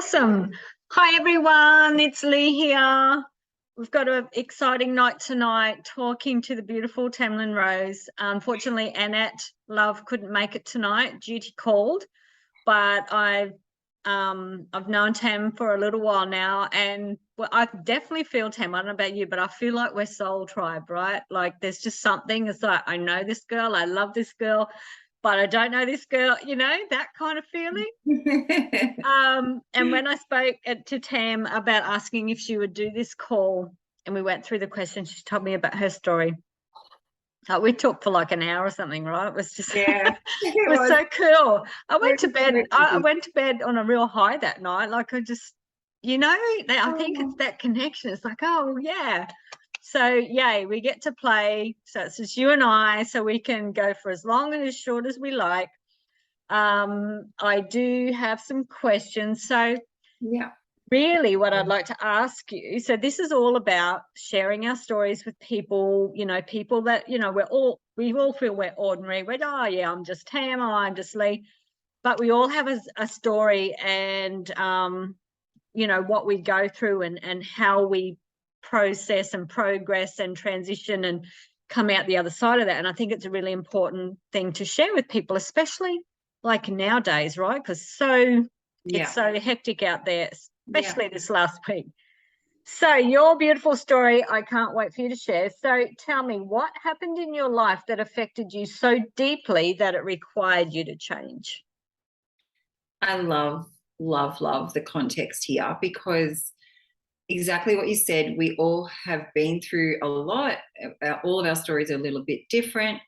Awesome. Hi, everyone. It's Lee here. We've got an exciting night tonight talking to the beautiful Tamlyn Rose. Unfortunately, Annette Love couldn't make it tonight. Duty called, but I've known Tam for a little while now, and I definitely feel, Tam, I don't know about you, but I feel like we're soul tribe, right? Like there's just something. It's like I know this girl, I love this girl, but I don't know this girl, that kind of feeling. And when I spoke to Tam about asking if she would do this call, and we went through the questions, she told me about her story. We talked for like an hour or something, right? It was just Yeah, it was so cool. I went to bed. so I easy. went to bed on a real high that night. Like I just, I think it's Oh, that connection. It's like, oh yeah. So yay, we get to play. So it's just you and I, so we can go for as long and as short as we like. I do have some questions. So yeah, really what I'd like to ask you, so this is all about sharing our stories with people, people that, we all feel we're ordinary. Oh yeah, I'm just Tam, or I'm just Lee. But we all have a story and, what we go through and how we process and progress and transition and come out the other side of that. And I think it's a really important thing to share with people, especially like nowadays, right? Because it's yeah, so hectic out there, yeah. especially this last week. So your beautiful story, I can't wait for you to share. So tell me, what happened in your life that affected you so deeply that it required you to change? I love the context here because exactly what you said, we all have been through a lot. All of our stories are a little bit different.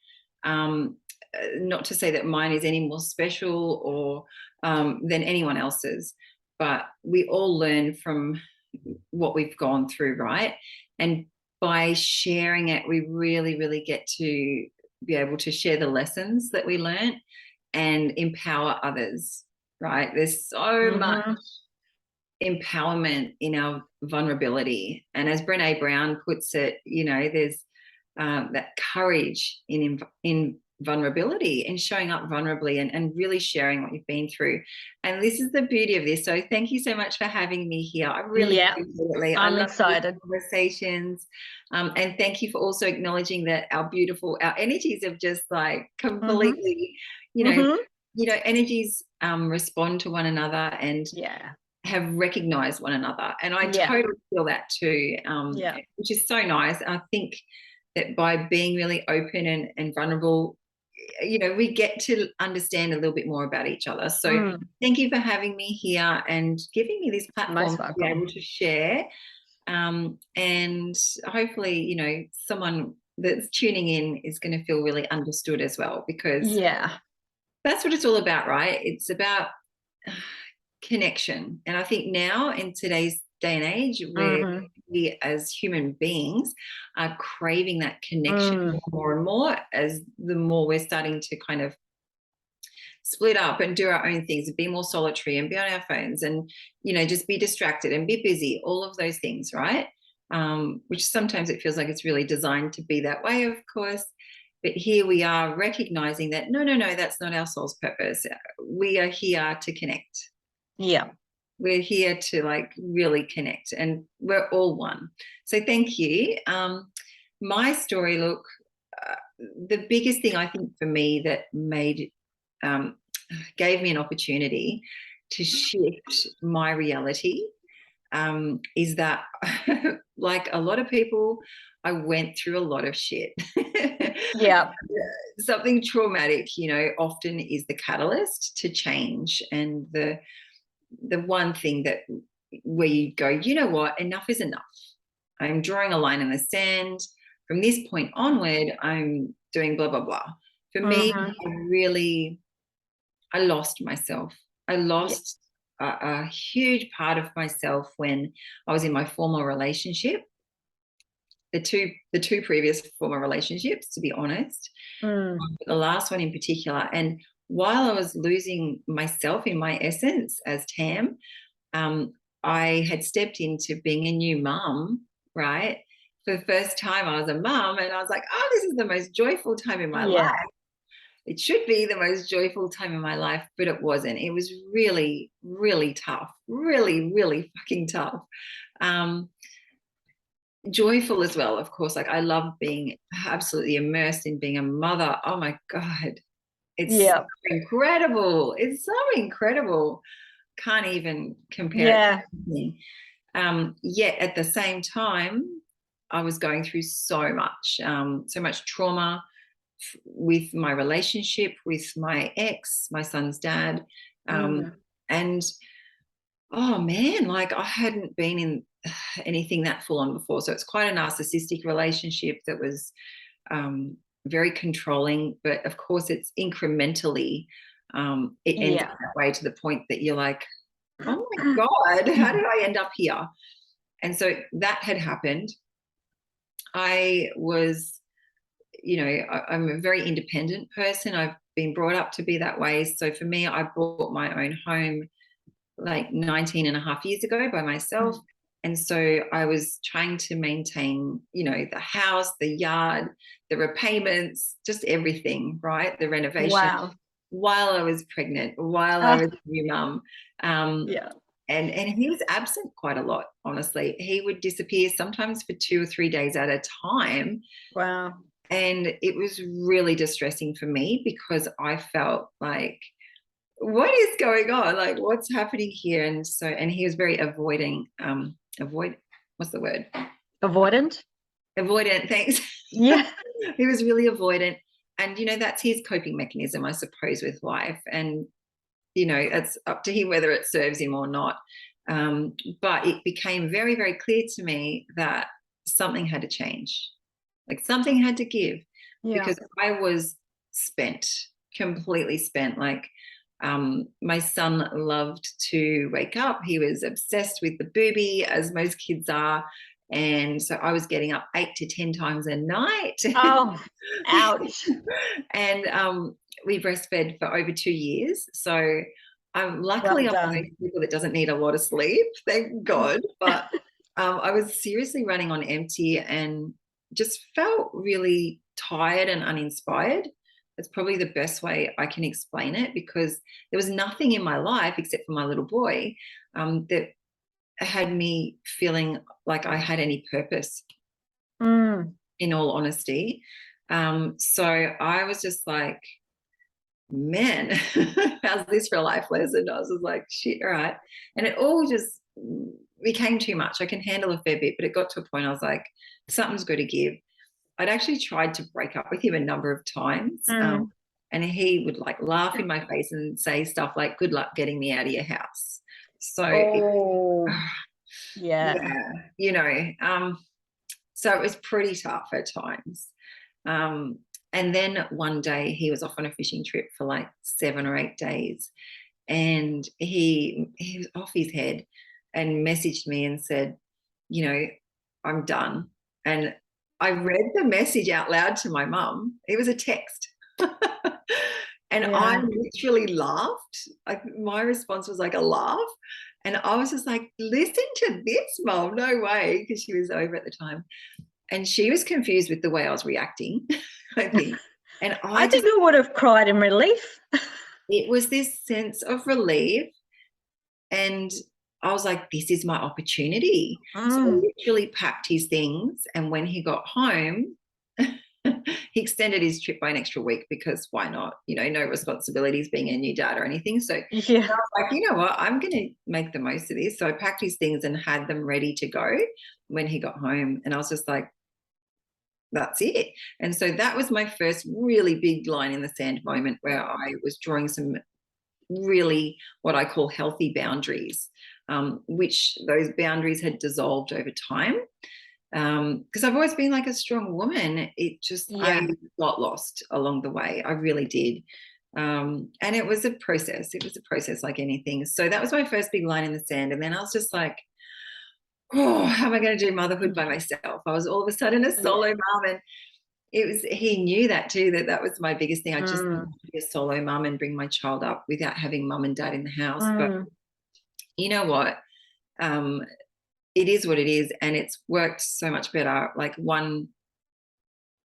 Not to say that mine is any more special or than anyone else's, but we all learn from what we've gone through, right? And by sharing it, we really, really get to be able to share the lessons that we learned and empower others, right? There's so much Mm-hmm. empowerment in our vulnerability. And as Brene Brown puts it, there's that courage in vulnerability and showing up vulnerably and really sharing what you've been through. And this is the beauty of this. So thank you so much for having me here. I really Yeah, appreciate it, Lee. I I'm love these excited. conversations. And thank you for also acknowledging that our energies have just like Mm-hmm. completely, you know, Mm-hmm. energies respond to one another and Yeah. have recognized one another. And I Yeah. totally feel that too, Yeah. which is so nice. I think that by being really open and vulnerable, we get to understand a little bit more about each other. So Mm, thank you for having me here and giving me this most platform to be able welcome. to share. And hopefully, someone that's tuning in is going to feel really understood as well, because Yeah. that's what it's all about, right? It's about connection. And I think now in today's day and age, where Mm-hmm. we as human beings are craving that connection Mm, more and more, as the more we're starting to kind of split up and do our own things and be more solitary and be on our phones and just be distracted and be busy, all of those things, right? Which sometimes it feels like it's really designed to be that way, of course. But here we are recognizing that no, that's not our soul's purpose. We are here to connect. yeah. We're here to like really connect, and we're all one. So thank you. My story, look, the biggest thing I think for me that um, gave me an opportunity to shift my reality is that, like a lot of people, I went through a lot of shit. Yeah. Something traumatic, often is the catalyst to change, and the one thing that where you go, you know what, enough is enough. I'm drawing a line in the sand. From this point onward, I'm doing blah, blah, blah. For me, Mm-hmm. I lost myself. I Yeah. lost a huge part of myself when I was in my former relationship, the two previous former relationships, to be honest, Mm, the last one in particular. And while I was losing myself in my essence as Tam, um, I had stepped into being a new mum, right? For the first time, I was a mum, and I was like, oh, this is the most joyful time in my life. yeah. it should be the most joyful time in my life, but it wasn't. It was really, really tough, really, really fucking tough. Um, Joyful as well, of course. Like I love being absolutely immersed in being a mother. Oh my God. It's so Yeah. incredible. It's so incredible. Can't even compare it to Yeah. anything. Yet at the same time, I was going through so much trauma with my relationship with my ex, my son's dad. Mm. And oh man, like I hadn't been in anything that full on before. So it's quite a narcissistic relationship that was very controlling, but of course it's incrementally, it ends up Yeah. that way to the point that you're like, oh my God, how did I end up here? And so that had happened. I was, I'm a very independent person. I've been brought up to be that way. So for me, I bought my own home like 19 and a half years ago by myself. And so I was trying to maintain, the house, the yard, the repayments, just everything, right? The renovation Wow. while I was pregnant, while I Ah, was a new mum. Um, yeah. and he was absent quite a lot, honestly. He would disappear sometimes for 2 or 3 days at a time. Wow. And it was really distressing for me because I felt like, what is going on? Like, what's happening here? And he was very what's the word? Avoidant? Avoidant, thanks. Yeah. He was really avoidant. And, that's his coping mechanism, I suppose, with life. And, it's up to him whether it serves him or not. But it became very, very clear to me that something had to change. Like something had to give Yeah. because I was spent, completely spent. Like my son loved to wake up. He was obsessed with the booby, as most kids are. And so I was getting up 8 to 10 times a night. Oh, ouch. And we breastfed for over 2 years. So Well luckily I'm one of done. those people that doesn't need a lot of sleep, thank God. But I was seriously running on empty and just felt really tired and uninspired. That's probably the best way I can explain it because there was nothing in my life except for my little boy that had me feeling like I had any purpose, Mm. in all honesty. So I was just like, man, how's this for a life lesson? I was just like, shit, all right. And it all just became too much. I can handle a fair bit, but it got to a point I was like, something's got to give. I'd actually tried to break up with him a number of times. Mm. And he would like laugh in my face and say stuff like, good luck getting me out of your house. So, Oh, yeah. yeah, so it was pretty tough at times. Um, and then one day he was off on a fishing trip for like 7 or 8 days. And he was off his head and messaged me and said, I'm done. And I read the message out loud to my mum. It was a text. And I Yeah. literally laughed. Like my response was like a laugh. And I was just like, listen to this, Mum. No way. Because she was over at the time. And she was confused with the way I was reacting, I think. And I think I would have cried in relief. it was this sense of relief. And I was like, this is my opportunity. So I Mm. literally packed his things. And when he got home, he extended his trip by an extra week because why not? No responsibilities being a new dad or anything. So I Yeah. was like, you know what? I'm going to make the most of this. So I packed his things and had them ready to go when he got home. And I was just like, that's it. And so that was my first really big line in the sand moment where I was drawing some really what I call healthy boundaries, which those boundaries had dissolved over time. Because I've always been like a strong woman. I Yeah. got lost along the way. I really did. And it was a process. It was a process like anything. So that was my first big line in the sand. And then I was just like, oh, how am I going to do motherhood by myself? I was all of a sudden a solo Yeah. mom, and he knew that too, that was my biggest thing. I just wanted Mm. to be a solo mum and bring my child up without having mum and dad in the house. But Mm. you know what? It is what it is, and it's worked so much better. Like one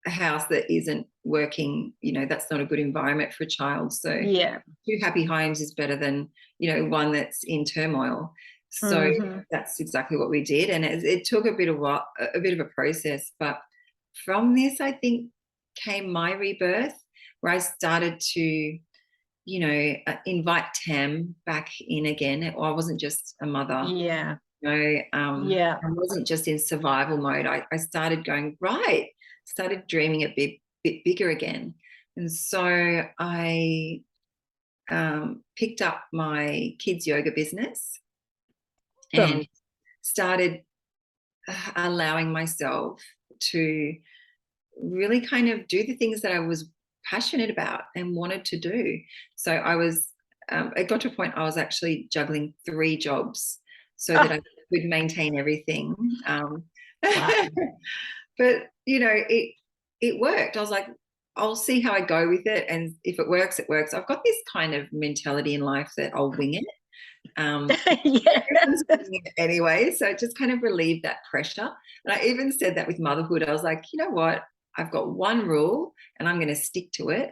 house that isn't working, that's not a good environment for a child. So Yeah. 2 happy homes is better than, one that's in turmoil. So that's exactly what we did. And it took a bit of a process. But from this, I think, came my rebirth, where I started to, invite Tam back in again. I wasn't just a mother. Yeah. I wasn't just in survival mode. I started going, started dreaming a bit bigger again. And so I picked up my kids' yoga business and started allowing myself to really kind of do the things that I was passionate about and wanted to do. So it got to a point I was actually juggling 3 jobs so that I could maintain everything. Wow. But, it worked. I was like, I'll see how I go with it. And if it works, it works. I've got this kind of mentality in life that I'll wing it. Anyway, so it just kind of relieved that pressure. And I even said that with motherhood. I was like, you know what? I've got one rule and I'm going to stick to it.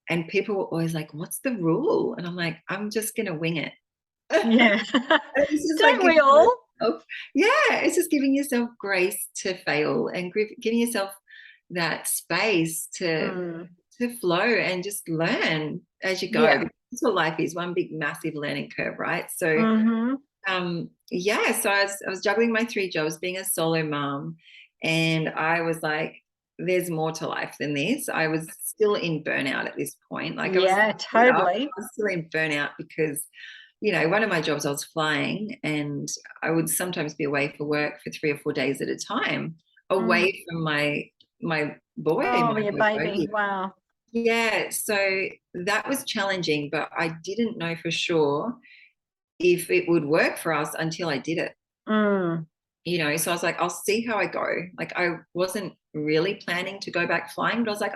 And people were always like, what's the rule? And I'm like, I'm just going to wing it. Yeah. Don't we all? Yeah, it's just giving yourself grace to fail and giving yourself that space to flow and just learn as you go. Yeah. That's what life is, one big massive learning curve, right? So so I was juggling my 3 jobs, being a solo mom, and I was like, there's more to life than this. I was still in burnout at this point. Like totally. I was still in burnout because, one of my jobs I was flying, and I would sometimes be away for work for 3 or 4 days at a time, away from my boy. Your baby. Wow. Yeah, so that was challenging, but I didn't know for sure if it would work for us until I did it. So I was like, I'll see how I go. Like, I wasn't really planning to go back flying, but I was like,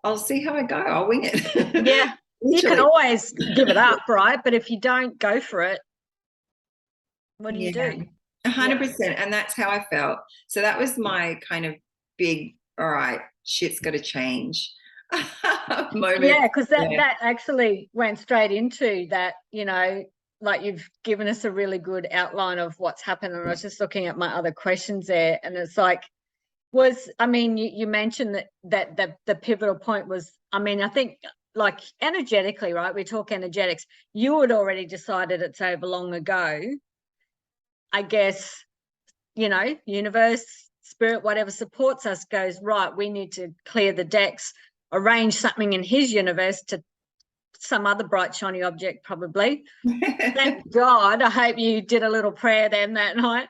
I'll see how I go. I'll wing it. Yeah. You can always give it up, right? But if you don't go for it, what do you do? 100%. And that's how I felt. So that was my kind of big, all right, shit's got to change moment. Yeah, because that actually went straight into that, like you've given us a really good outline of what's happened. And I was just looking at my other questions there, and it's like, you mentioned that the pivotal point was, I think, like, energetically, right? We talk energetics. You had already decided it's over long ago. I guess, universe, spirit, whatever supports us goes, right, we need to clear the decks, arrange something in his universe to some other bright, shiny object, probably. Thank God. I hope you did a little prayer then that night.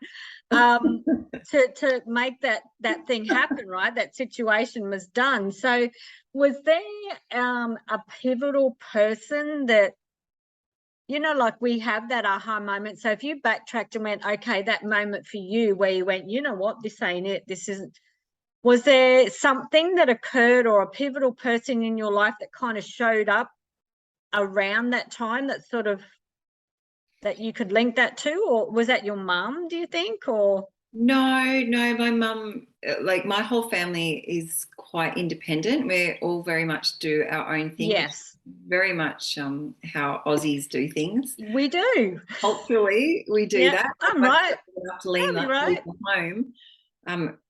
To make that thing happen, right? That situation was done. So was there a pivotal person that, like we have that aha moment? So if you backtracked and went, okay, that moment for you where you went, you know what, this ain't it, this isn't, was there something that occurred or a pivotal person in your life that kind of showed up around that time that sort of, that you could link that to? Or was that your mum, do you think? Or No, my mum, like, my whole family is quite independent. We all very much do our own thing. yes, Very much how Aussies do things. we do. Culturally, we do that. I'm right. To leave home.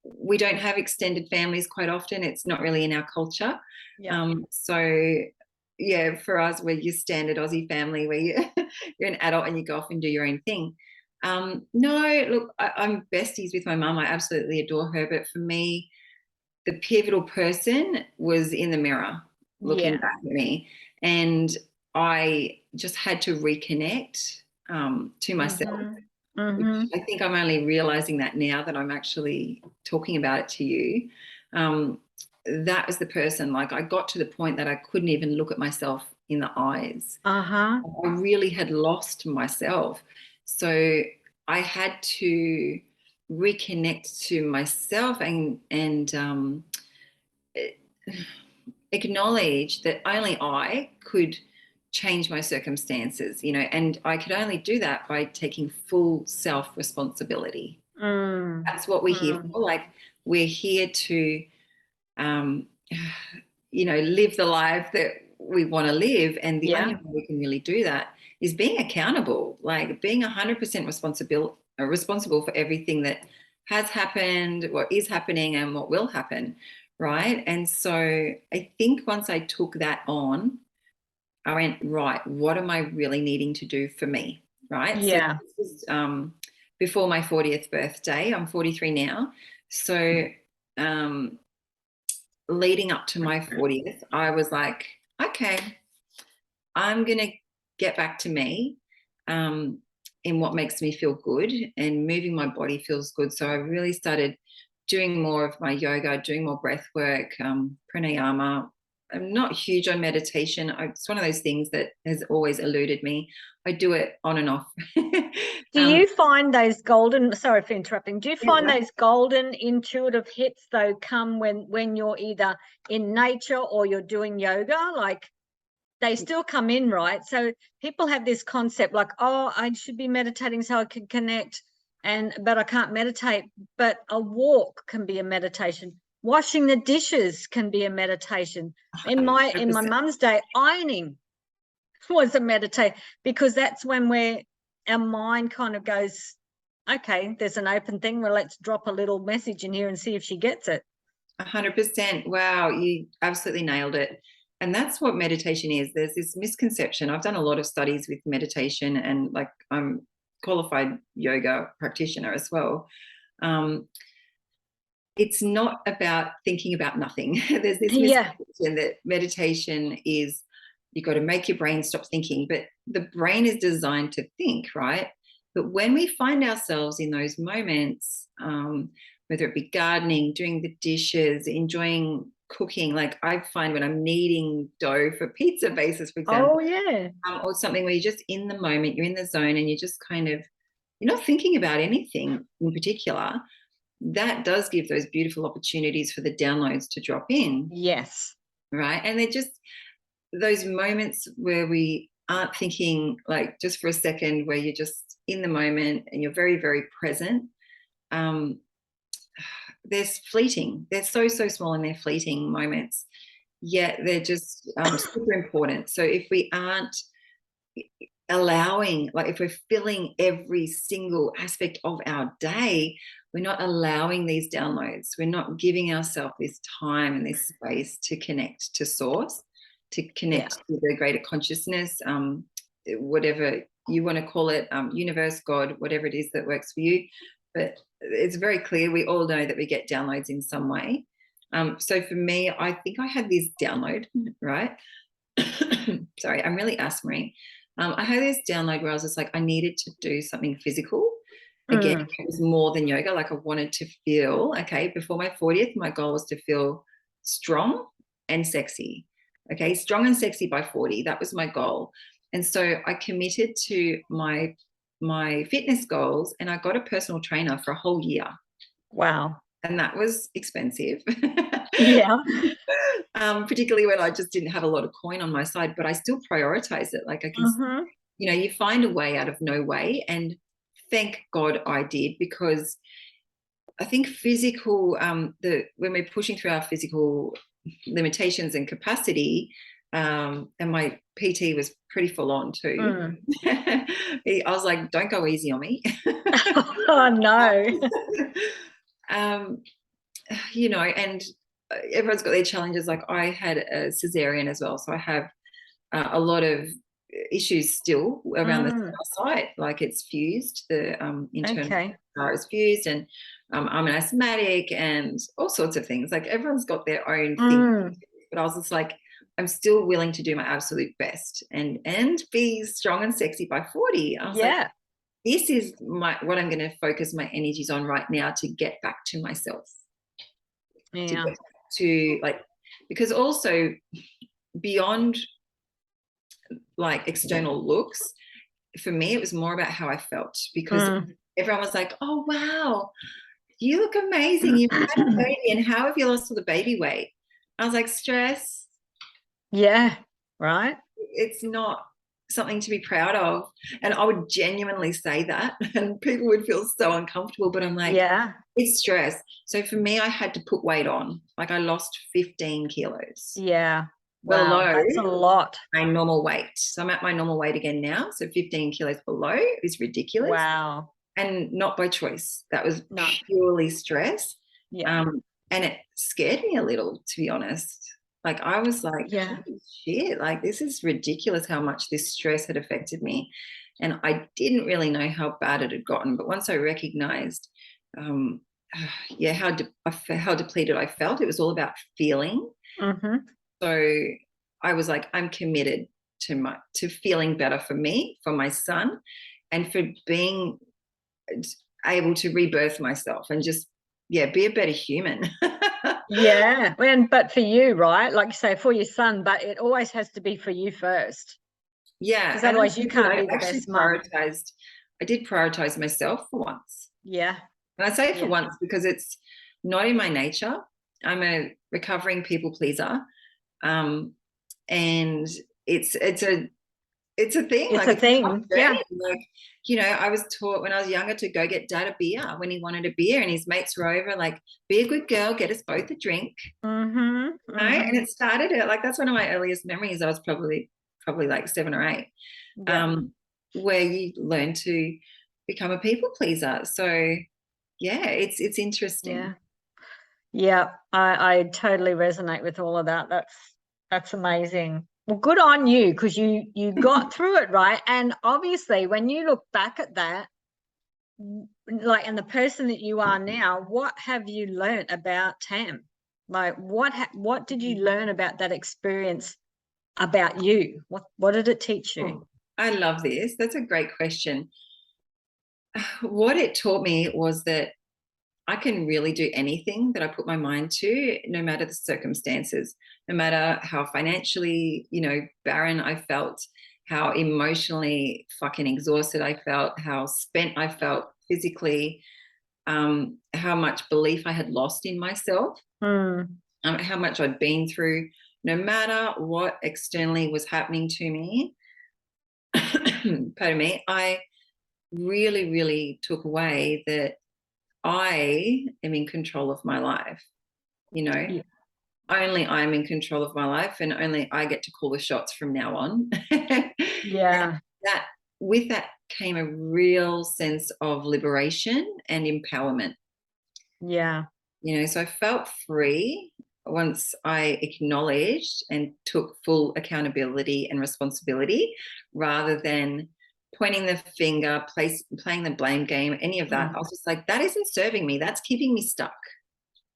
We don't have extended families quite often. It's not really in our culture. So yeah, for us, we're your standard Aussie family where you're an adult and you go off and do your own thing. No, look, I'm besties with my mum. I absolutely adore her. But for me, the pivotal person was in the mirror looking back at me. And I just had to reconnect to myself. Which I think I'm only realizing that now that I'm actually talking about it to you. That was the person. Like, I got to the point that I couldn't even look at myself in the eyes. I really had lost myself. So I had to reconnect to myself and acknowledge that only I could change my circumstances, and I could only do that by taking full self-responsibility. That's what we're here for. Like, we're here to um, live the life that we want to live. And the only way we can really do that is being accountable, like being 100% responsible for everything that has happened, what is happening, and what will happen, right? And so I think once I took that on, I went, right, what am I really needing to do for me, right? Yeah. So this was before my 40th birthday. I'm 43 now. So leading up to my 40th, I was like, okay, I'm going to get back to me in what makes me feel good, and moving my body feels good. So I really started doing more of my yoga, doing more breath work, pranayama. I'm not huge on meditation. It's one of those things that has always eluded me. I do it on and off. Do you find those golden, sorry for interrupting, do you find Yeah. those golden intuitive hits though come when you're either in nature or you're doing yoga? Like they still come in, right? So people have this concept like, oh, I should be meditating so I can connect, but I can't meditate. But a walk can be a meditation. Washing the dishes can be a meditation. In my 100%. mum's day, ironing was a meditate, because that's when our mind kind of goes, okay, there's an open thing. Well, let's drop a little message in here and see if she gets it. 100%. Wow, you absolutely nailed it. And that's what meditation is. There's this misconception. I've done a lot of studies with meditation, and like I'm qualified yoga practitioner as well. It's not about thinking about nothing. There's this misconception that meditation is, you got to make your brain stop thinking, but the brain is designed to think, right? But when we find ourselves in those moments, whether it be gardening, doing the dishes, enjoying cooking, like I find when I'm kneading dough for pizza bases, for example, or something where you're just in the moment, you're in the zone, and you're just kind of, you're not thinking about anything in particular, that does give those beautiful opportunities for the downloads to drop in. Yes. Right. And they're just those moments where we aren't thinking, like just for a second, where you're just in the moment and you're very, very present. They're fleeting. They're so small, and they're fleeting moments, yet they're just super important. So if we aren't allowing, like if we're filling every single aspect of our day, we're not allowing these downloads. We're not giving ourselves this time and this space to connect to source, to connect to the greater consciousness, whatever you want to call it, universe, God, whatever it is that works for you. But it's very clear, we all know that we get downloads in some way. So for me, I think I had this download, right? Sorry, I'm really asthmatic. I had this download where I was just like, I needed to do something physical. Again, it was more than yoga. Like I wanted to feel, okay, before my 40th, my goal was to feel strong and sexy. Okay, strong and sexy by 40. That was my goal. And so I committed to my fitness goals, and I got a personal trainer for a whole year. Wow. And that was expensive. Yeah. Particularly when I just didn't have a lot of coin on my side, but I still prioritize it. Like I can, you find a way out of no way. And thank God I did, because I think physical, when we're pushing through our physical limitations and capacity, and my PT was pretty full on too. I was like, don't go easy on me. Oh, no. And everyone's got their challenges. Like I had a cesarean as well. So I have a lot of issues still around the site. Like it's fused, the internal is fused, and I'm an asthmatic and all sorts of things. Like everyone's got their own thing. But I was just like, I'm still willing to do my absolute best and be strong and sexy by 40. I was like, this is what I'm going to focus my energies on right now, to get back to myself. To like, because also beyond like external looks, for me it was more about how I felt, because everyone was like, oh wow, you look amazing, you've had a baby, and how have you lost all the baby weight? I was like, stress. Yeah, right. It's not something to be proud of. And I would genuinely say that, and people would feel so uncomfortable. But I'm like, Yeah. it's stress. So for me, I had to put weight on. Like I lost 15 kilos Yeah. Wow. below That's a lot. my normal weight. So I'm at my normal weight again now. So 15 kilos below is ridiculous. Wow. And not by choice. That was No. purely stress. Yeah. And it scared me a little, to be honest. Like I was like, Yeah. holy shit, like this is ridiculous how much this stress had affected me. And I didn't really know how bad it had gotten. But once I recognized, yeah, how depleted I felt, it was all about feeling. Mm-hmm. So I was like, I'm committed to feeling better for me, for my son, and for being able to rebirth myself and just, yeah, be a better human. Yeah. But for you, right? Like you say, for your son, but it always has to be for you first. Yeah. Because And otherwise you can't be the actually best mum. I did prioritize myself for once. Yeah. And I say for Yeah. once because it's not in my nature. I'm a recovering people pleaser. And it's a thing. It's Like a it's a tough thing. Yeah. journey. Like, you know, I was taught when I was younger to go get dad a beer when he wanted a beer, and his mates were over, like, be a good girl, get us both a drink. Mm-hmm. You know? And Mm-hmm. it started it like that's one of my earliest memories. I was probably like 7 or 8. Yeah. Where you learn to become a people pleaser. So yeah, it's interesting. Yeah. Yeah. I totally resonate with all of that. That's amazing. Well, good on you, because you got through it, right? And obviously when you look back at that, like, and the person that you are now, what have you learned about Tam? Like what did you learn about that experience about you? What did it teach you? Oh, I love this. That's a great question. What it taught me was that I can really do anything that I put my mind to, no matter the circumstances, no matter how financially, barren I felt, how emotionally fucking exhausted I felt, how spent I felt physically, how much belief I had lost in myself, how much I'd been through, no matter what externally was happening to me. Pardon me, I really, really took away that I am in control of my life. Yeah. Only I'm in control of my life, and only I get to call the shots from now on. Yeah. That with that came a real sense of liberation and empowerment. Yeah. So I felt free once I acknowledged and took full accountability and responsibility, rather than pointing the finger, playing the blame game, any of that. I was just like, that isn't serving me. That's keeping me stuck.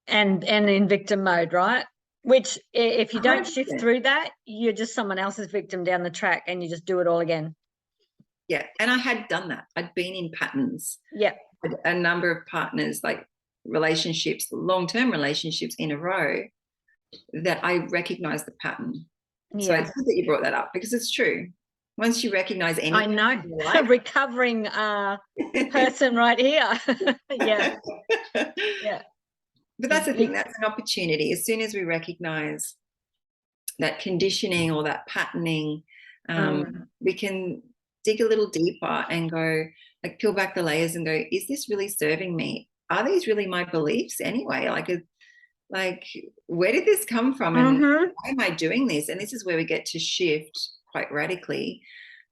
And in victim mode, right? Which if you don't 100%. shift through that, you're just someone else's victim down the track, and you just do it all again. Yeah. And I had done that. I'd been in patterns. Yeah. A number of partners, like relationships, long-term relationships in a row, that I recognized the pattern. Yeah. So it's good that you brought that up, because it's true. Once you recognize anything, I know, a recovering person right here. Yeah. Yeah. But that's the thing, that's an opportunity. As soon as we recognize that conditioning or that patterning, we can dig a little deeper and go, like, peel back the layers and go, is this really serving me? Are these really my beliefs anyway? Like where did this come from, and why am I doing this? And this is where we get to shift quite radically,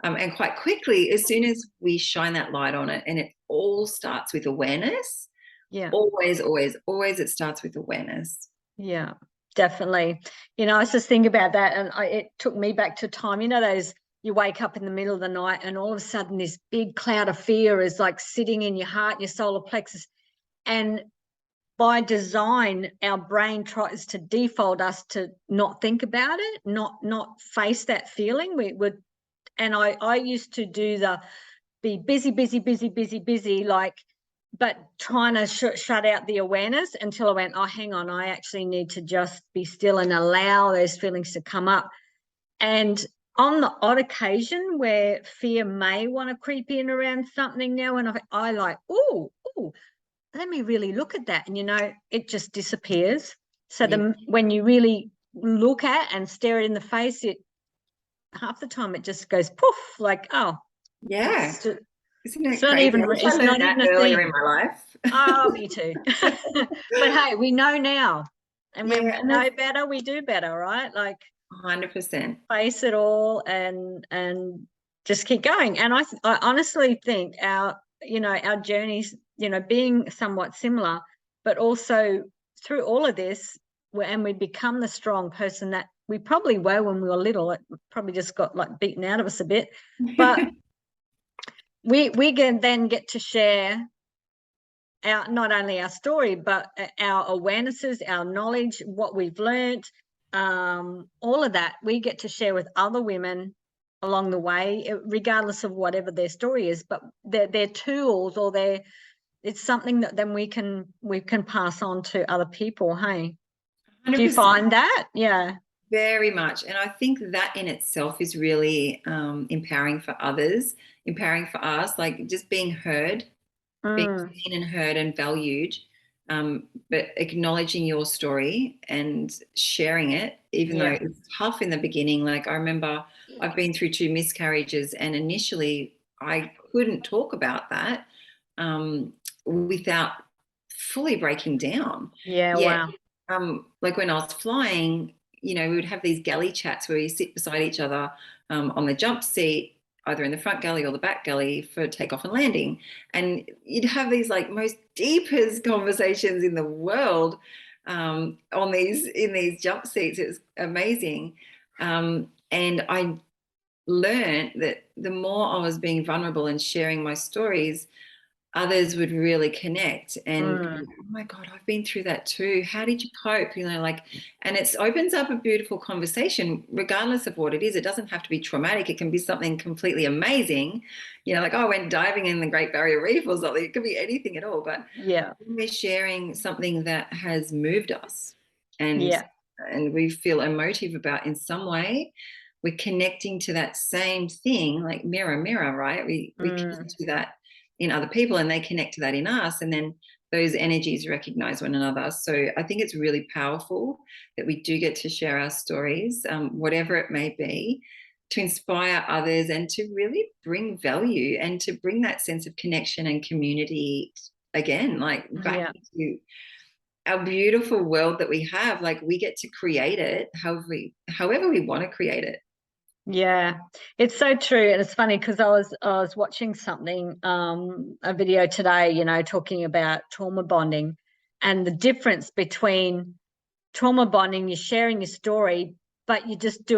and quite quickly, as soon as we shine that light on it. And it all starts with awareness. Yeah. Always, always, always it starts with awareness. Yeah, definitely. I was just thinking about that, and it took me back to time. Those, you wake up in the middle of the night and all of a sudden this big cloud of fear is like sitting in your heart, your solar plexus. And by design, our brain tries to default us to not think about it, not face that feeling. And I used to be busy, busy, busy, busy, busy, like, but trying to shut out the awareness until I went, oh, hang on, I actually need to just be still and allow those feelings to come up. And on the odd occasion where fear may want to creep in around something now, and I like, oh, let me really look at that. And, it just disappears. So when you really look at and stare it in the face, half the time it just goes poof, like, oh, Yeah. Isn't it's it not crazy? even I wish I it's not learned that even a earlier thing. in my life. Oh, me too. But hey, we know now. And when Yeah, we and know that's better, we do better, right? Like 100%. face it all and just keep going. And I honestly think our journeys, being somewhat similar, but also through all of this, and we become the strong person that we probably were when we were little. It probably just got like beaten out of us a bit, but we can then get to share not only our story, but our awarenesses, our knowledge, what we've learned, all of that we get to share with other women along the way, regardless of whatever their story is. But they're tools, or it's something that then we can pass on to other people. Hey, do you 100%. find that? Yeah. Very much. And I think that in itself is really empowering for others, empowering for us, like just being heard, being seen and heard and valued, but acknowledging your story and sharing it, even though it's tough in the beginning. Like I remember I've been through 2 miscarriages, and initially I couldn't talk about that without fully breaking down. Yeah. Yet, Wow. like when I was flying, we would have these galley chats where you sit beside each other on the jump seat, either in the front galley or the back galley for takeoff and landing. And you'd have these like most deepest conversations in the world in these jump seats. It was amazing. And I learned that the more I was being vulnerable and sharing my stories, others would really connect and go, oh my God, I've been through that too. How did you cope? And it opens up a beautiful conversation, regardless of what it is. It doesn't have to be traumatic. It can be something completely amazing. Like, oh, I went diving in the Great Barrier Reef or something. It could be anything at all. But we're sharing something that has moved us and we feel emotive about in some way, we're connecting to that same thing, like mirror, mirror, right? We connect to that in other people, and they connect to that in us, and then those energies recognize one another. So I think it's really powerful that we do get to share our stories, whatever it may be, to inspire others and to really bring value and to bring that sense of connection and community again, like back into our beautiful world that we have. Like we get to create it however we want to create it. Yeah, it's so true. And it's funny because I was watching something, a video today, talking about trauma bonding and the difference between trauma bonding, you're sharing your story, but you're just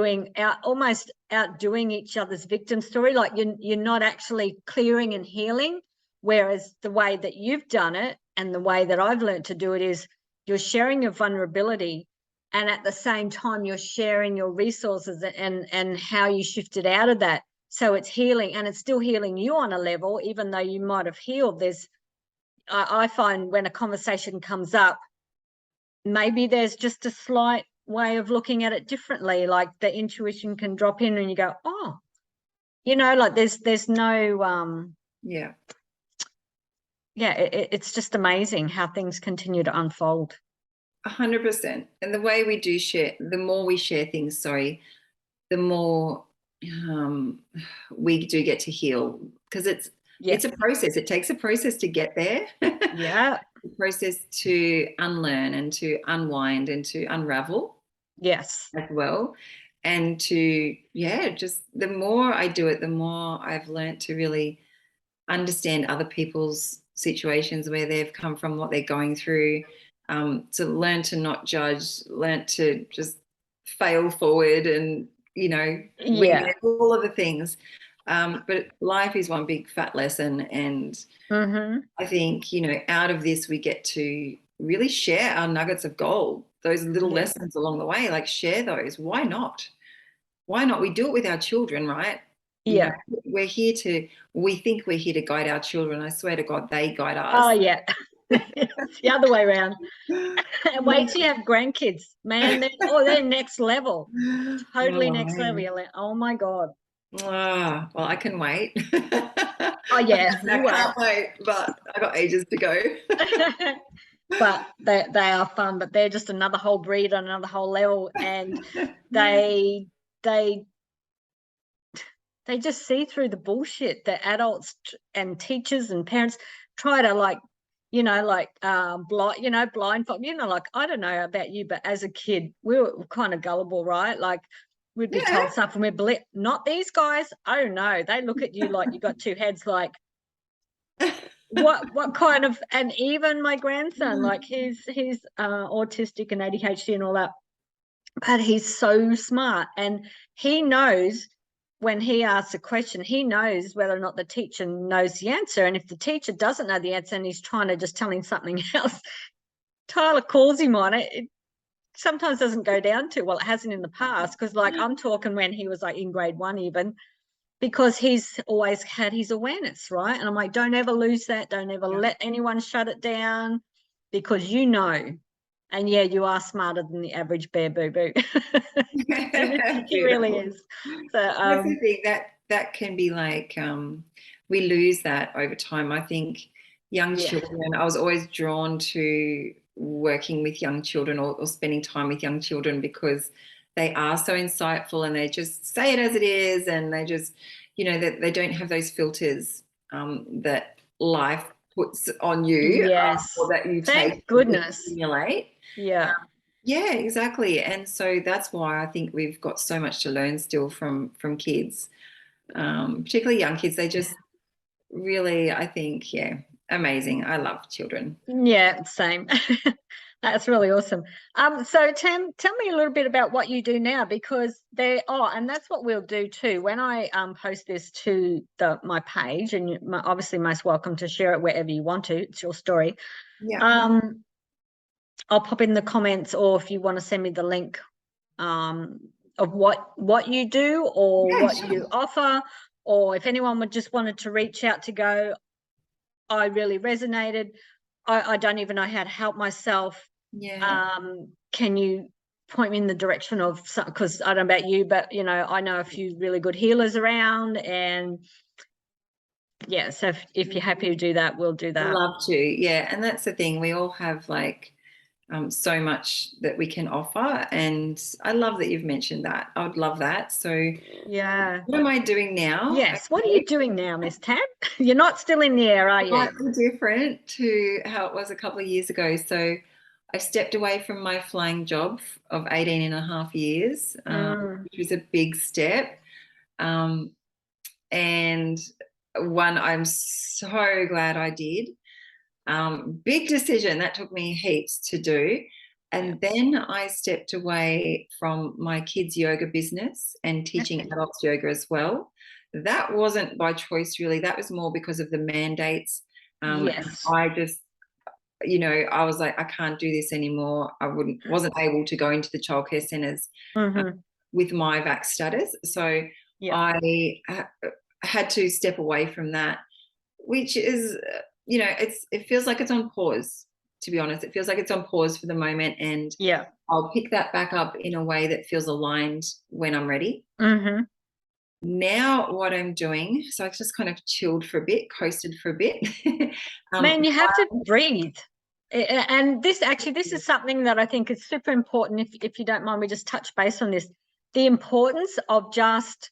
almost outdoing each other's victim story. Like you're not actually clearing and healing. Whereas the way that you've done it and the way that I've learned to do it is you're sharing your vulnerability, and at the same time you're sharing your resources and how you shifted out of that. So it's healing, and it's still healing you on a level, even though you might have healed. I find when a conversation comes up, maybe there's just a slight way of looking at it differently, like the intuition can drop in and you go, oh, like there's no it's just amazing how things continue to unfold. 100%. And the way we do share, the more we share things, the more we do get to heal, because it's a process. It takes a process to get there. Yeah. A process to unlearn and to unwind and to unravel. Yes. As well. And to, just the more I do it, the more I've learned to really understand other people's situations, where they've come from, what they're going through, to learn to not judge, learn to just fail forward and, wing it, all of the things. But life is one big fat lesson. And I think, out of this, we get to really share our nuggets of gold, those little lessons along the way, like share those. Why not? Why not? We do it with our children, right? Yeah. We think we're here to guide our children. I swear to God, they guide us. Oh, yeah. It's the other way around. Wait till you have grandkids, man. They're next level. Totally next level. You're like, oh my God. Well, I can wait. Oh, yes, I can't wait, but I got ages to go. But they are fun, but they're just another whole breed on another whole level, and they they just see through the bullshit that adults and teachers and parents try to like, blindfold, like, I don't know about you, but as a kid, we were kind of gullible, right? Like we'd be Yeah. told stuff and we'd believe, not these guys. Oh no, they look at you like you got two heads, like, what kind of, and even my grandson, like he's autistic and ADHD and all that, but he's so smart, and he knows when he asks a question, he knows whether or not the teacher knows the answer. And if the teacher doesn't know the answer and he's trying to just tell him something else, Tyler calls him on it. It sometimes doesn't go down to, well, it hasn't in the past, because like I'm talking when he was like in grade 1 even, because he's always had his awareness, right? And I'm like, don't ever lose that. Don't ever let anyone shut it down, because you know. And yeah, you are smarter than the average bear boo-boo. He really is. So that's the thing, that can be like, we lose that over time. I think young children, I was always drawn to working with young children, or spending time with young children, because they are so insightful and they just say it as it is, and they just, that they don't have those filters that life puts on you, yes, or that you thank take goodness. to stimulate. Yeah. Yeah, exactly. And so that's why I think we've got so much to learn still from kids, particularly young kids. They just really, I think, yeah, amazing. I love children. Yeah, same. That's really awesome. So Tam, tell me a little bit about what you do now, because and that's what we'll do too. When I post this to my page, and you're obviously most welcome to share it wherever you want to. It's your story. Yeah. I'll pop in the comments, or if you want to send me the link of what you do, or what you offer, or if anyone would just wanted to reach out to go, I really resonated. I don't even know how to help myself. Yeah. Can you point me in the direction of some, because I don't know about you, but I know a few really good healers around, and yeah, so if you're happy to do that, we'll do that. Love to. Yeah. And that's the thing. We all have like so much that we can offer. And I love that you've mentioned that. I would love that. So yeah. what am I doing now? Yes. What are you doing now, Miss Tam? You're not still in the air, are you? Slightly different to how it was a couple of years ago. So I've stepped away from my flying job of 18 and a half years, which was a big step. And one I'm so glad I did. Big decision that took me heaps to do. And then I stepped away from my kids' yoga business and teaching adults yoga as well. That wasn't by choice, really. That was more because of the mandates. Yes. I just, I was like, I can't do this anymore. I wasn't able to go into the childcare centres with my vax status. So I had to step away from that, which is, it feels like it's on pause, to be honest. It feels like it's on pause for the moment, and I'll pick that back up in a way that feels aligned when I'm ready. Now what I'm doing, so I've just kind of chilled for a bit, coasted for a bit. Man, you have to breathe. And this is something that I think is super important. If you don't mind, we just touch base on this. The importance of just,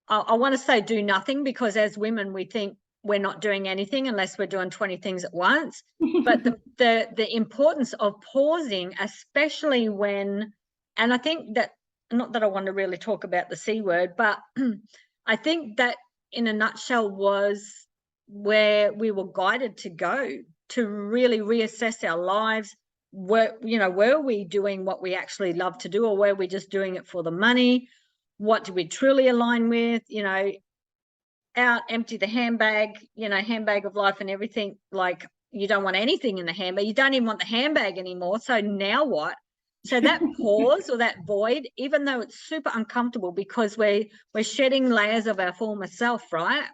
I want to say do nothing, because as women, we think we're not doing anything unless we're doing 20 things at once. But the importance of pausing, especially when, and I think that, not that I want to really talk about the C word, but I think that in a nutshell was where we were guided to go, to really reassess our lives. Were we doing what we actually love to do, or were we just doing it for the money? What do we truly align with? Out, empty the handbag, handbag of life and everything. Like, you don't want anything in the handbag. You don't even want the handbag anymore. So now what? So that pause, or that void, even though it's super uncomfortable, because we're shedding layers of our former self, right?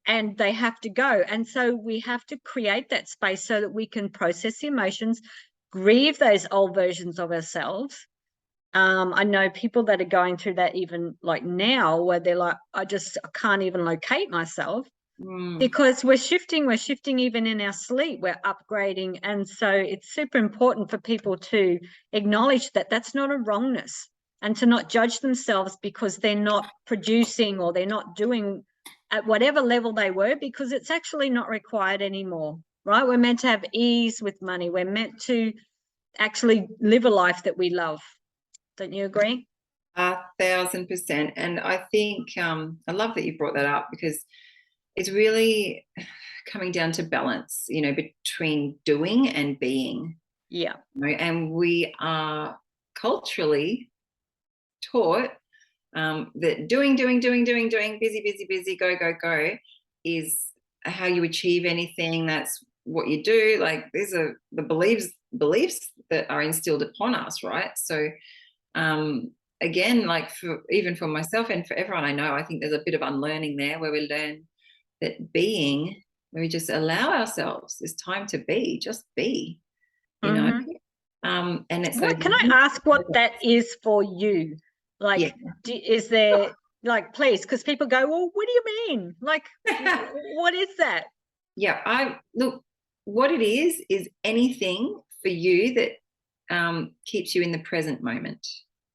And they have to go. And so we have to create that space so that we can process the emotions, grieve those old versions of ourselves. I know people that are going through that even like now, where they're like, I can't even locate myself, because we're shifting even in our sleep, we're upgrading. And so it's super important for people to acknowledge that that's not a wrongness. and to not judge themselves because they're not producing or they're not doing at whatever level they were, because it's actually not required anymore, right? We're meant to have ease with money. We're meant to actually live a life that we love. Don't you agree? 1,000%. And I think I love that you brought that up, because it's really coming down to balance, between doing and being. Yeah. And we are culturally taught that doing, busy, go is how you achieve anything. That's what you do. Like, these are the beliefs that are instilled upon us, right? So again, like, even for myself and for everyone I know, I think there's a bit of unlearning there, where we learn that being, where we just allow ourselves this time to be, just be, and it's Can I ask what that is for you? Like, yeah. Is there, like, please, because people go, well, what do you mean? Like, what is that? Yeah, look, what it is anything for you that keeps you in the present moment,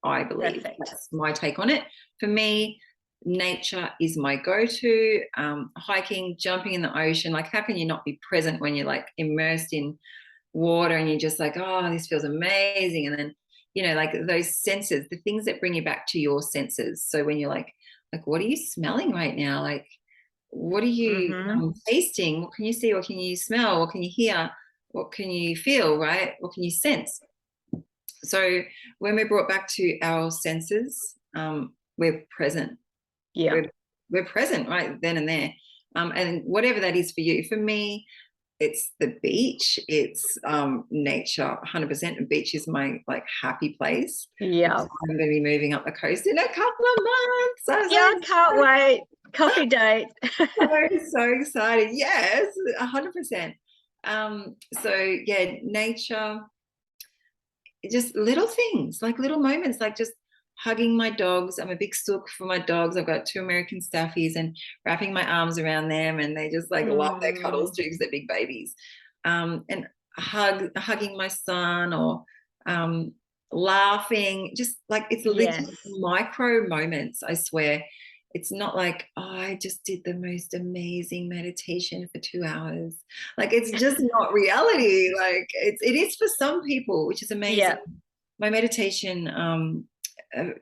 I believe. Perfect. That's my take on it. For me, nature is my go-to. Hiking, jumping in the ocean. Like, how can you not be present when you're like immersed in water and you're just like, oh, this feels amazing? And then, like, those senses, the things that bring you back to your senses. So when you're like, what are you smelling right now? Like, what are you tasting? What can you see? What can you smell? What can you hear? What can you feel, right? What can you sense? So when we're brought back to our senses, we're present. Yeah. We're present right then and there. And whatever that is for you. For me, it's the beach. It's nature, 100%. The beach is my, like, happy place. Yeah. I'm going to be moving up the coast in a couple of months. I can't wait. Coffee date. So excited. Yes, 100%. So yeah, nature, just little things, like little moments, like just hugging my dogs. I'm a big sook for my dogs. I've got 2 American staffies, and wrapping my arms around them, and they just like love their cuddles too, because they're big babies. And hugging my son, or laughing, just like, it's literally micro moments, I swear. It's not like, oh, I just did the most amazing meditation for 2 hours. Like, it's just not reality. Like, it is for some people, which is amazing. Yeah. My meditation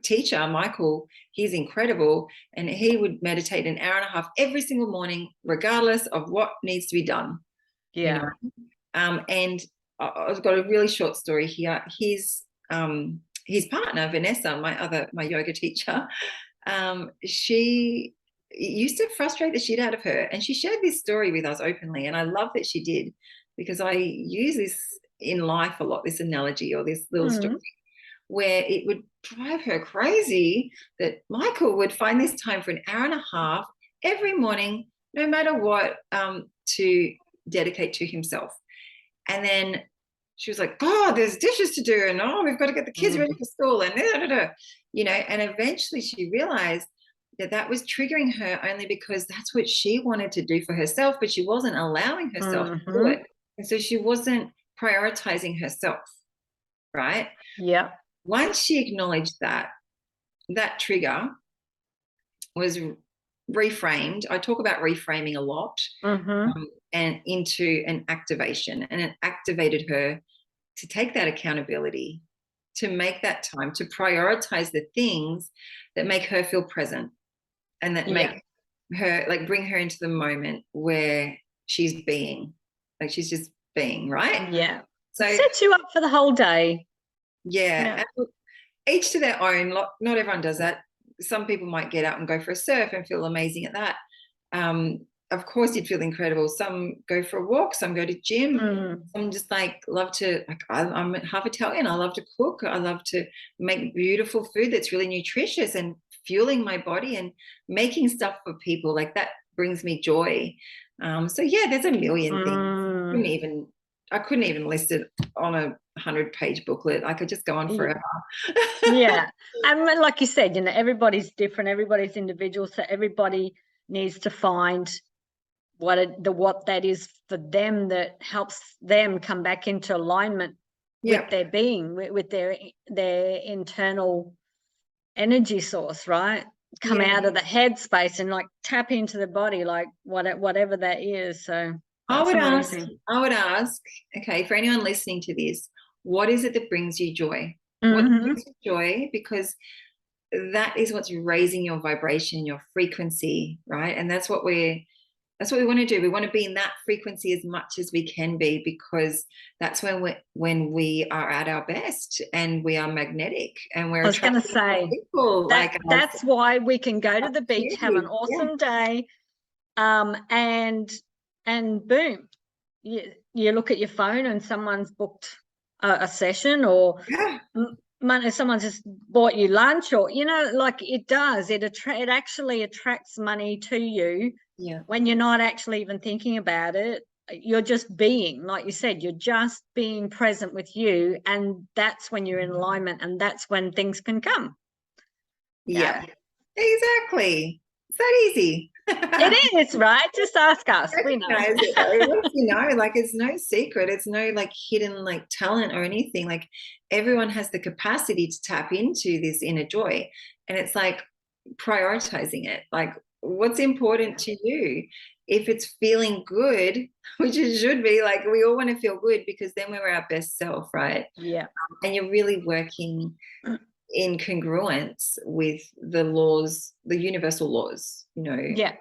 teacher, Michael, he's incredible, and he would meditate an hour and a half every single morning, regardless of what needs to be done. Yeah. And I've got a really short story here. His partner, Vanessa, my yoga teacher, she used to frustrate the shit out of her, and she shared this story with us openly, and I love that she did, because I use this in life a lot, this analogy or this little story, where it would drive her crazy that Michael would find this time for an hour and a half every morning, no matter what, to dedicate to himself. And then she was like, oh, there's dishes to do, and we've got to get the kids ready for school, and and eventually she realized that was triggering her only because that's what she wanted to do for herself, but she wasn't allowing herself to do it. And so she wasn't prioritizing herself, right? Yeah. Once she acknowledged that trigger was reframed. I talk about reframing a lot, and into an activation, and it activated her to take that accountability, to make that time, to prioritize the things that make her feel present, and that make her, like, bring her into the moment where she's being, like, she's just being, right? Yeah. So it sets you up for the whole day. Yeah. And each to their own. Not everyone does that. Some people might get out and go for a surf and feel amazing at that. Of course, you'd feel incredible. Some go for a walk, some go to gym. Some just like love to, like, I'm half Italian. I love to cook. I love to make beautiful food that's really nutritious and fueling my body and making stuff for people. Like, that brings me joy. So yeah, there's a million things. I couldn't even list it on a 100-page booklet. I could just go on forever. Yeah. And like you said, everybody's different. Everybody's individual. So everybody needs to find what that is for them that helps them come back into alignment with their being, with their internal energy source, right? Come out of the head space and like tap into the body, like whatever that is. So that's amazing. I would ask, okay, for anyone listening to this, what is it that brings you joy? What Mm-hmm. brings you joy? Because that is what's raising your vibration, your frequency, right? And that's what we want to do. We want to be in that frequency as much as we can be, because that's when we are at our best and we are magnetic and we're I was going to say people like that's why we can go to the beach, have an yeah. awesome day, and boom, you look at your phone and someone's booked a session, or Yeah. money, someone just bought you lunch, or like it does. It actually attracts money to you. Yeah. When you're not actually even thinking about it. You're just being, like you said, you're just being present with you, and that's when you're in alignment, and that's when things can come. Yeah. Exactly. It's that easy. It is, right? Just ask us. We know. Like it's no secret. It's no like hidden like talent or anything. Like everyone has the capacity to tap into this inner joy. And it's like prioritizing it. Like what's important to you? If it's feeling good, which it should be, like we all want to feel good, because then we're our best self, right? Yeah. And you're really working in congruence with the laws, the universal laws, Yeah.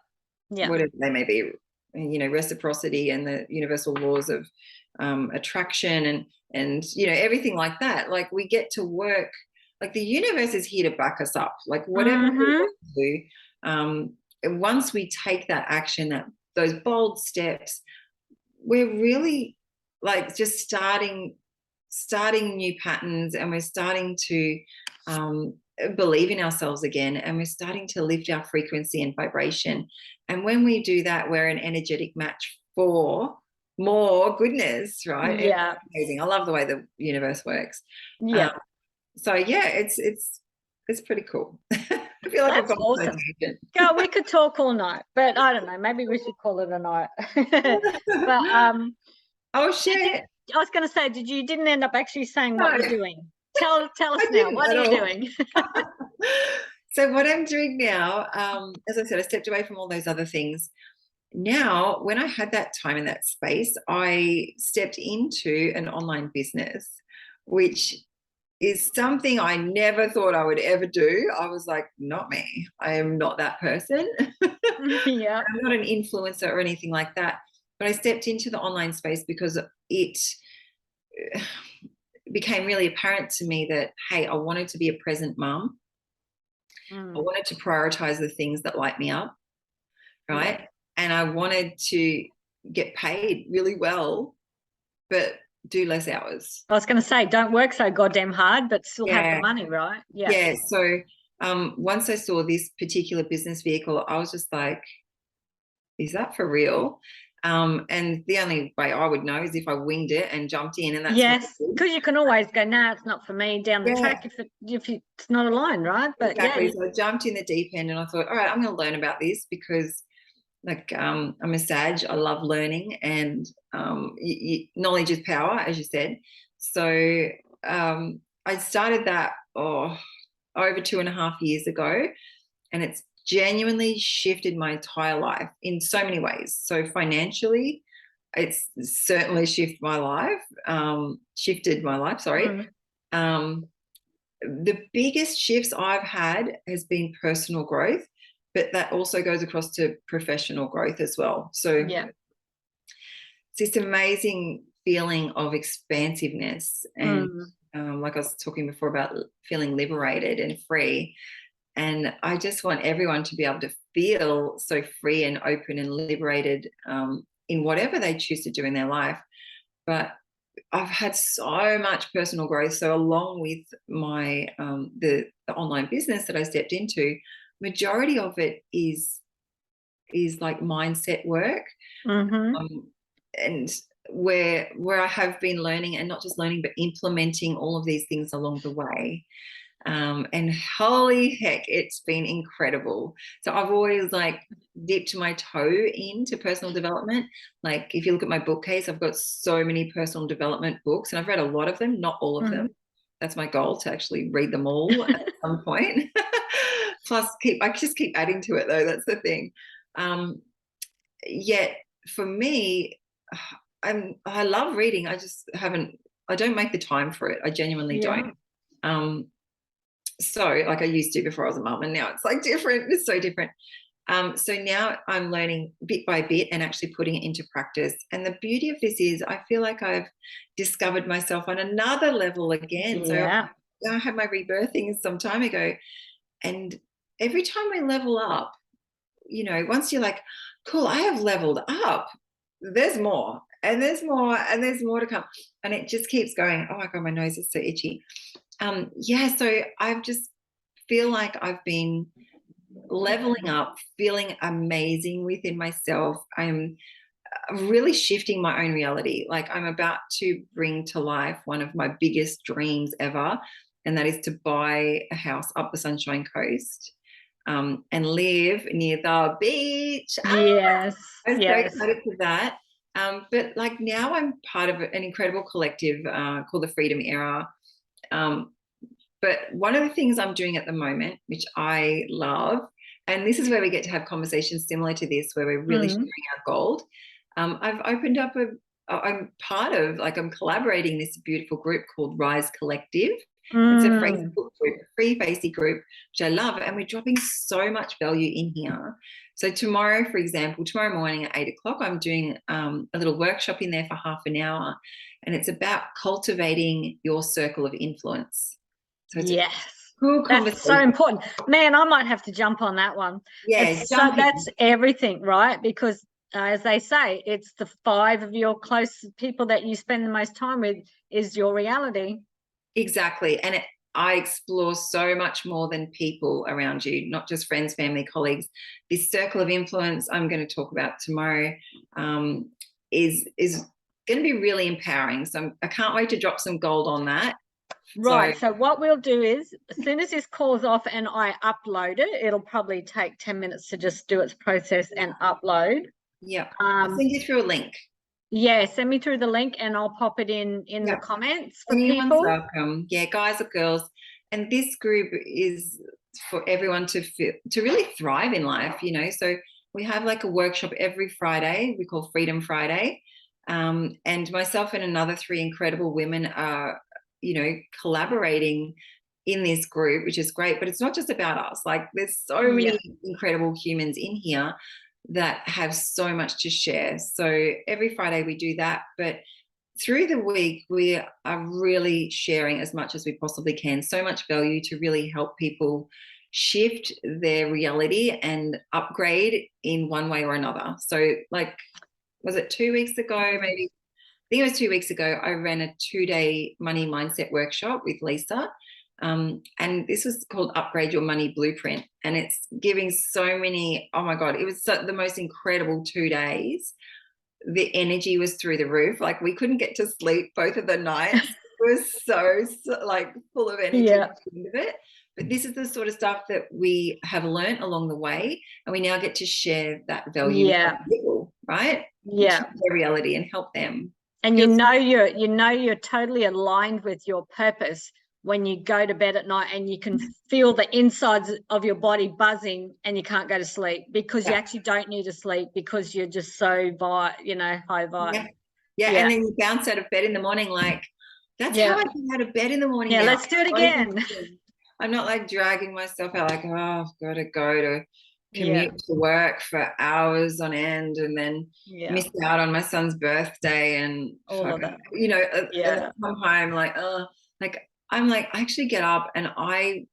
whatever they may be, reciprocity and the universal laws of attraction and everything like that. Like we get to work, like the universe is here to back us up, like whatever we want to do. Once we take that action, those bold steps, we're really like just starting new patterns, and we're starting to believe in ourselves again, and we're starting to lift our frequency and vibration. And when we do that, we're an energetic match for more goodness, right? Yeah. It's amazing. I love the way the universe works. Yeah. So yeah, it's pretty cool. I feel like that's I've got awesome. God, we could talk all night, but I don't know, maybe we should call it a night. But I'll share. I was going to say, you didn't end up actually saying what you're doing. Tell us now, what are you doing? So what I'm doing now, as I said, I stepped away from all those other things. Now, when I had that time in that space, I stepped into an online business, which is something I never thought I would ever do. I was like, not me. I am not that person. Yeah. I'm not an influencer or anything like that. But I stepped into the online space because it became really apparent to me that, hey, I wanted to be a present mum. I wanted to prioritize the things that light me up, right? Yeah. And I wanted to get paid really well, but do less hours. I was going to say, don't work so goddamn hard, but still have the money, right? Yeah. Yeah. So once I saw this particular business vehicle, I was just like, is that for real? And the only way I would know is if I winged it and jumped in. And that's yes, because you can always go, nah, it's not for me down the track if it's not aligned, right? But exactly. So I jumped in the deep end, and I thought, all right, I'm going to learn about this, because like I'm a Sag. I love learning, and knowledge is power, as you said. So I started that over 2.5 years ago, and it's genuinely shifted my entire life in so many ways. So financially, it's certainly shifted my life. Sorry. The biggest shifts I've had has been personal growth, but that also goes across to professional growth as well. So yeah, it's this amazing feeling of expansiveness, and like I was talking before about feeling liberated and free. And I just want everyone to be able to feel so free and open and liberated in whatever they choose to do in their life. But I've had so much personal growth. So along with my the online business that I stepped into, majority of it is like mindset work, and where I have been learning, and not just learning, but implementing all of these things along the way. And holy heck, it's been incredible. So I've always like dipped my toe into personal development. Like if you look at my bookcase, I've got so many personal development books, and I've read a lot of them, not all of them. That's my goal, to actually read them all at some point. Plus, I just keep adding to it, though. That's the thing. Yet for me, I love reading. I don't make the time for it. I genuinely don't. So like I used to before I was a mum, and now it's like different. It's so different. So now I'm learning bit by bit and actually putting it into practice. And the beauty of this is I feel like I've discovered myself on another level again. Yeah. So I had my rebirthing some time ago. And every time we level up, once you're like, cool, I have leveled up, there's more and there's more and there's more to come. And it just keeps going. Oh my God, my nose is so itchy. So I just feel like I've been leveling up, feeling amazing within myself. I'm really shifting my own reality. Like I'm about to bring to life one of my biggest dreams ever, and that is to buy a house up the Sunshine Coast, and live near the beach. Yes. I'm so Yes. excited for that. But like now I'm part of an incredible collective called the Freedom Era. But one of the things I'm doing at the moment, which I love, and this is where we get to have conversations similar to this, where we're really sharing our gold. I've opened up I'm part of, like, I'm collaborating this beautiful group called Rise Collective. It's a Facebook group, a free Facey group, which I love. And we're dropping so much value in here. So tomorrow, for example, tomorrow morning at 8 o'clock, I'm doing a little workshop in there for half an hour. And it's about cultivating your circle of influence. So it's Yes. a cool That's conversation. so important. Man, I might have to jump on that one. Yeah, So that's everything, right? Because as they say, it's the 5 of your close people that you spend the most time with is your reality. Exactly. And I explore so much more than people around you, not just friends, family, colleagues. This circle of influence I'm going to talk about tomorrow is going to be really empowering. So I can't wait to drop some gold on that. Right. So what we'll do is, as soon as this call's off and I upload it, it'll probably take 10 minutes to just do its process and upload. Yeah. I'll send you through a link. Yeah, send me through the link and I'll pop it in the comments for Anyone's people. welcome. Yeah, guys or girls. And this group is for everyone to really thrive in life, So we have like a workshop every Friday we call Freedom Friday. And myself and another 3 incredible women are, collaborating in this group, which is great. But it's not just about us. Like there's so many incredible humans in here that have so much to share. So every Friday we do that. But through the week, we are really sharing as much as we possibly can, so much value to really help people shift their reality and upgrade in one way or another. So like, was it 2 weeks ago, maybe? I think it was 2 weeks ago, I ran a 2-day money mindset workshop with Lisa. And this was called Upgrade Your Money Blueprint. And it's giving so many, oh my God, it was the most incredible 2 days. The energy was through the roof. Like we couldn't get to sleep both of the nights. It was so like full of energy at the end of it. But this is the sort of stuff that we have learned along the way, and we now get to share that value with people, right? Yeah. Their reality and help them. And you're totally aligned with your purpose when you go to bed at night and you can feel the insides of your body buzzing and you can't go to sleep because you actually don't need to sleep because you're just so high vibe. Yeah. And then you bounce out of bed in the morning like, that's how I get out of bed in the morning. Yeah, now. let's do it again. I'm not like dragging myself out like, oh, I've got to go to commute to work for hours on end and then miss out on my son's birthday and all of that. And come home like, oh, like I'm like, I actually get up and I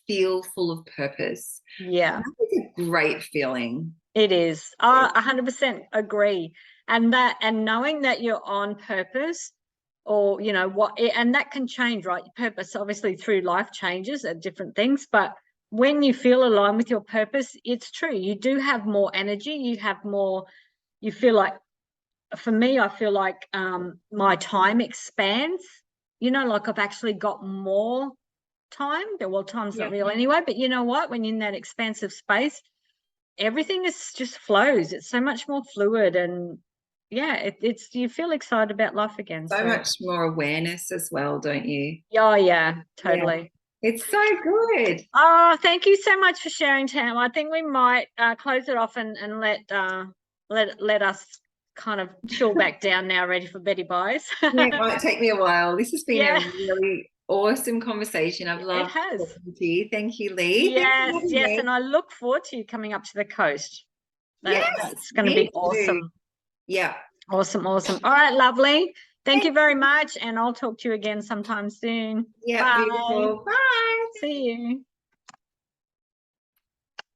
feel full of purpose. Yeah. It's a great feeling. It is. I 100% agree. And knowing that you're on purpose, or and that can change, right? Your purpose obviously through life changes at different things, but when you feel aligned with your purpose, it's true. You do have more energy. You have more. You feel like, for me, I feel like my time expands. Like I've actually got more time. Well, time's not real anyway, but you know what? When you're in that expansive space, everything is just flows. It's so much more fluid, and yeah, it's you feel excited about life again. So So much more awareness as well, don't you? oh yeah, Yeah, totally. it's so good. Oh, thank you so much for sharing, Tam. I think we might close it off and let us kind of chill back down now, ready for Betty Buys. Yeah, it might take me a while. This has been a Yeah, really awesome conversation. I've it loved has. talking to you. Thank you, Lee. Thanks for Yes, having yes, me. and I look forward to you coming up to the coast. Yes, That's going to me be too. awesome. Yeah. Awesome, awesome. All right, lovely. Thank you Thank very you. much, and I'll talk to you again sometime soon. Yeah, Bye. beautiful. Bye. See you.